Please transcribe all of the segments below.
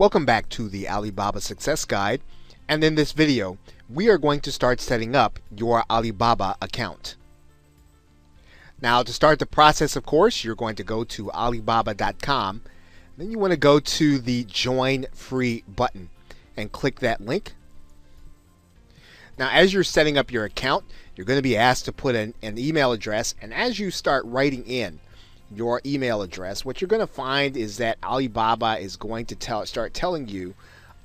Welcome back to the Alibaba Success Guide, and in this video we are going to start setting up your Alibaba account. Now, to start the process, of course, you're going to go to Alibaba.com. Then you want to go to the Join Free button and click that link. Now, as you're setting up your account, you're going to be asked to put in an email address, and as you start writing in your email address, what you're going to find is that Alibaba is going to start telling you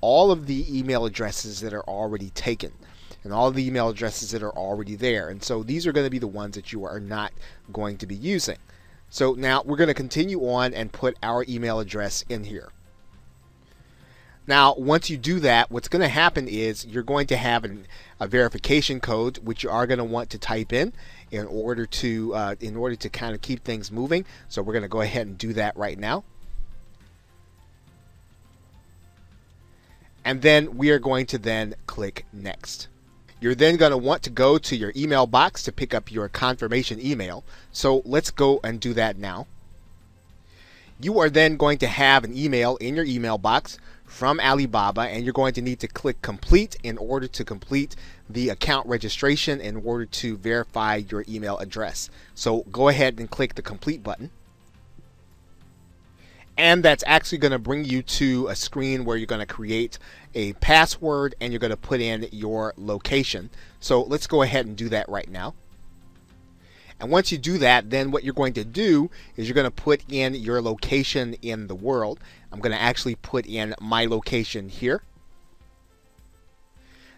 all of the email addresses that are already taken and all of the email addresses that are already there. And so these are going to be the ones that you are not going to be using. So now we're going to continue on and put our email address in here. Now, once you do that, what's going to happen is you're going to have a verification code, which you are going to want to type in order to kind of keep things moving. So we're going to go ahead and do that right now. And then we are going to then click Next. You're then going to want to go to your email box to pick up your confirmation email. So let's go and do that now. You are then going to have an email in your email box from Alibaba, and you're going to need to click Complete in order to complete the account registration in order to verify your email address. So go ahead and click the Complete button. And that's actually going to bring you to a screen where you're going to create a password and you're going to put in your location. So let's go ahead and do that right now. And once you do that, then what you're going to do is you're going to put in your location in the world. I'm going to actually put in my location here.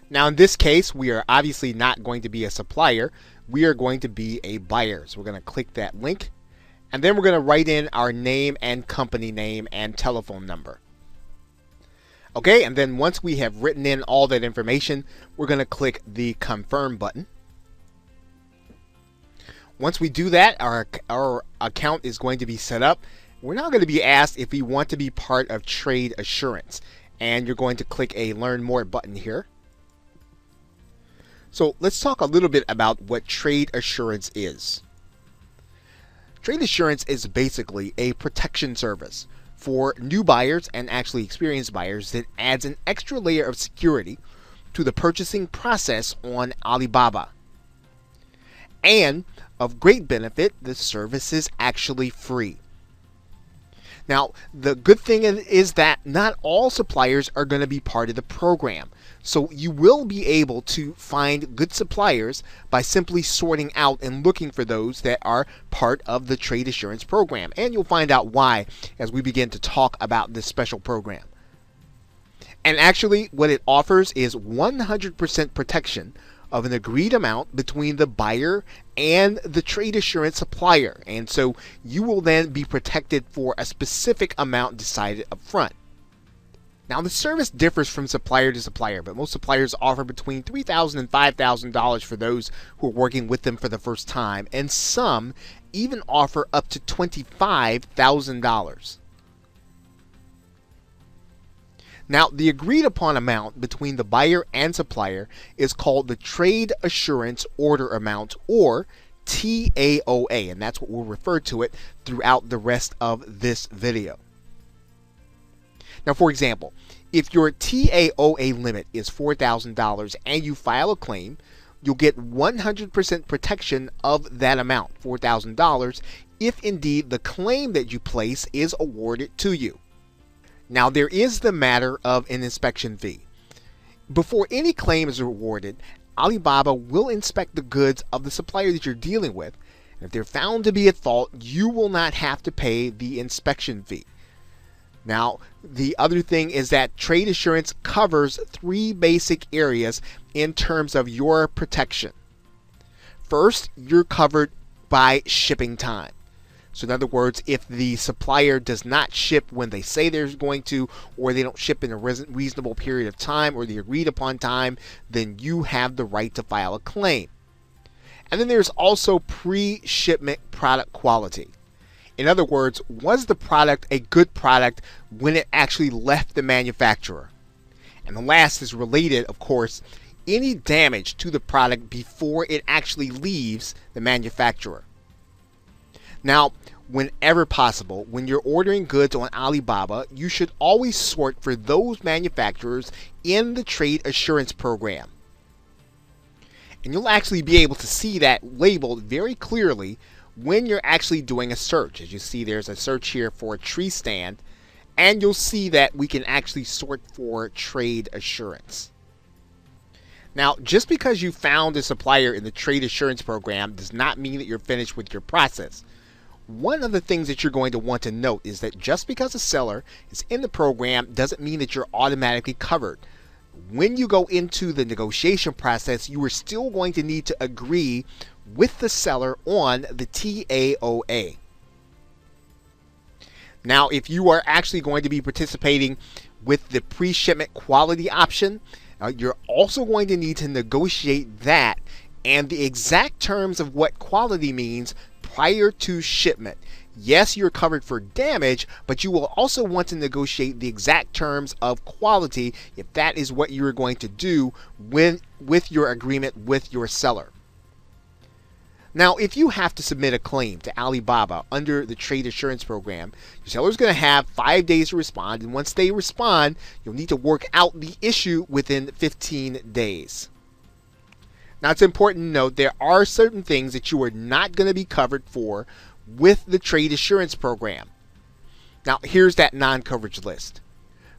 Now, in this case, we are obviously not going to be a supplier. We are going to be a buyer. So we're going to click that link. And then we're going to write in our name and company name and telephone number. Okay, and then once we have written in all that information, we're going to click the Confirm button. Once we do that, our account is going to be set up. We're now going to be asked if we want to be part of Trade Assurance. And you're going to click a Learn More button here. So let's talk a little bit about what Trade Assurance is. Trade Assurance is basically a protection service for new buyers and actually experienced buyers that adds an extra layer of security to the purchasing process on Alibaba. And of great benefit, the service is actually free. Now, the good thing is that not all suppliers are going to be part of the program. So you will be able to find good suppliers by simply sorting out and looking for those that are part of the Trade Assurance program. And you'll find out why as we begin to talk about this special program. And actually, what it offers is 100% protection of an agreed amount between the buyer and the Trade Assurance supplier. And so you will then be protected for a specific amount decided up front. Now, the service differs from supplier to supplier, but most suppliers offer between $3,000 and $5,000 for those who are working with them for the first time, and some even offer up to $25,000. Now, the agreed upon amount between the buyer and supplier is called the Trade Assurance Order Amount, or TAOA, and that's what we'll refer to it throughout the rest of this video. Now, for example, if your TAOA limit is $4,000 and you file a claim, you'll get 100% protection of that amount, $4,000, if indeed the claim that you place is awarded to you. Now, there is the matter of an inspection fee. Before any claim is awarded, Alibaba will inspect the goods of the supplier that you're dealing with. And if they're found to be at fault, you will not have to pay the inspection fee. Now, the other thing is that Trade Assurance covers three basic areas in terms of your protection. First, you're covered by shipping time. So in other words, if the supplier does not ship when they say they're going to, or they don't ship in a reasonable period of time or the agreed upon time, then you have the right to file a claim. And then there's also pre-shipment product quality. In other words, was the product a good product when it actually left the manufacturer? And the last is related, of course, any damage to the product before it actually leaves the manufacturer. Now, Whenever possible, when you're ordering goods on Alibaba, you should always sort for those manufacturers in the trade assurance program. And you'll actually be able to see that labeled very clearly when you're actually doing a search. As you see, there's a search here for a tree stand, and you'll see that we can actually sort for trade assurance. Now, just because you found a supplier in the trade assurance program does not mean that you're finished with your process. One of the things that you're going to want to note is that just because a seller is in the program doesn't mean that you're automatically covered. When you go into the negotiation process, you are still going to need to agree with the seller on the TAOA. Now, if you are actually going to be participating with the pre-shipment quality option, you're also going to need to negotiate that and the exact terms of what quality means prior to shipment. Yes, you're covered for damage, but you will also want to negotiate the exact terms of quality if that is what you're going to do with your agreement with your seller. Now, if you have to submit a claim to Alibaba under the trade assurance program, your seller is going to have 5 days to respond, and once they respond, you'll need to work out the issue within 15 days. Now, it's important to note there are certain things that you are not going to be covered for with the trade assurance program. Now, here's that non-coverage list.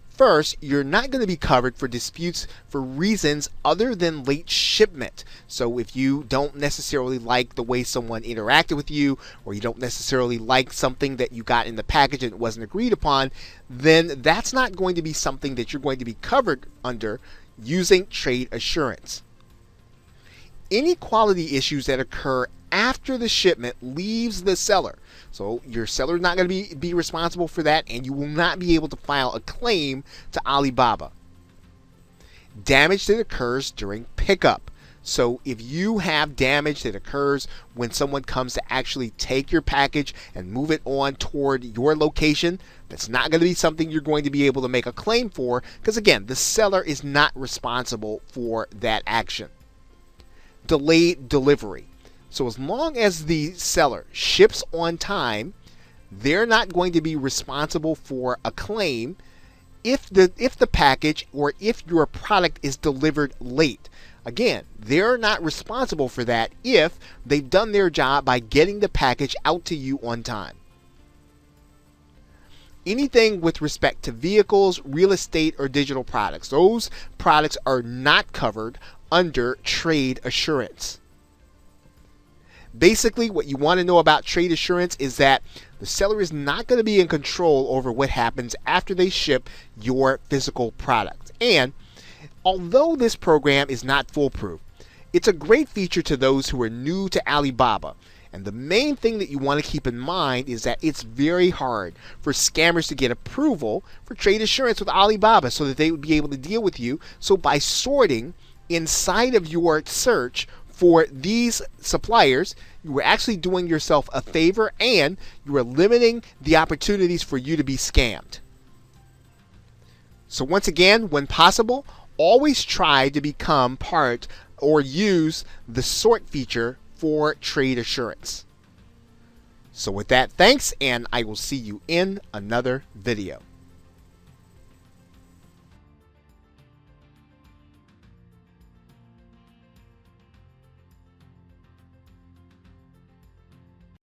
First, you're not going to be covered for disputes for reasons other than late shipment. So if you don't necessarily like the way someone interacted with you, or you don't necessarily like something that you got in the package and it wasn't agreed upon, then that's not going to be something that you're going to be covered under using trade assurance. Any quality issues that occur after the shipment leaves the seller. So your seller is not going to be responsible for that, and you will not be able to file a claim to Alibaba. Damage that occurs during pickup. So if you have damage that occurs when someone comes to actually take your package and move it on toward your location, that's not going to be something you're going to be able to make a claim for, because again, the seller is not responsible for that action. Delayed delivery. So as long as the seller ships on time, they're not going to be responsible for a claim if the package or if your product is delivered late. Again, they're not responsible for that if they've done their job by getting the package out to you on time. Anything with respect to vehicles, real estate, or digital products, those products are not covered under trade assurance. Basically, what you want to know about trade assurance is that the seller is not going to be in control over what happens after they ship your physical product. And although this program is not foolproof, it's a great feature to those who are new to Alibaba. And the main thing that you want to keep in mind is that it's very hard for scammers to get approval for trade assurance with Alibaba so that they would be able to deal with you. So by sorting inside of your search for these suppliers, you are actually doing yourself a favor, and you are limiting the opportunities for you to be scammed. So once again, when possible, always try to become part or use the sort feature for trade assurance. So with that, thanks, and I will see you in another video.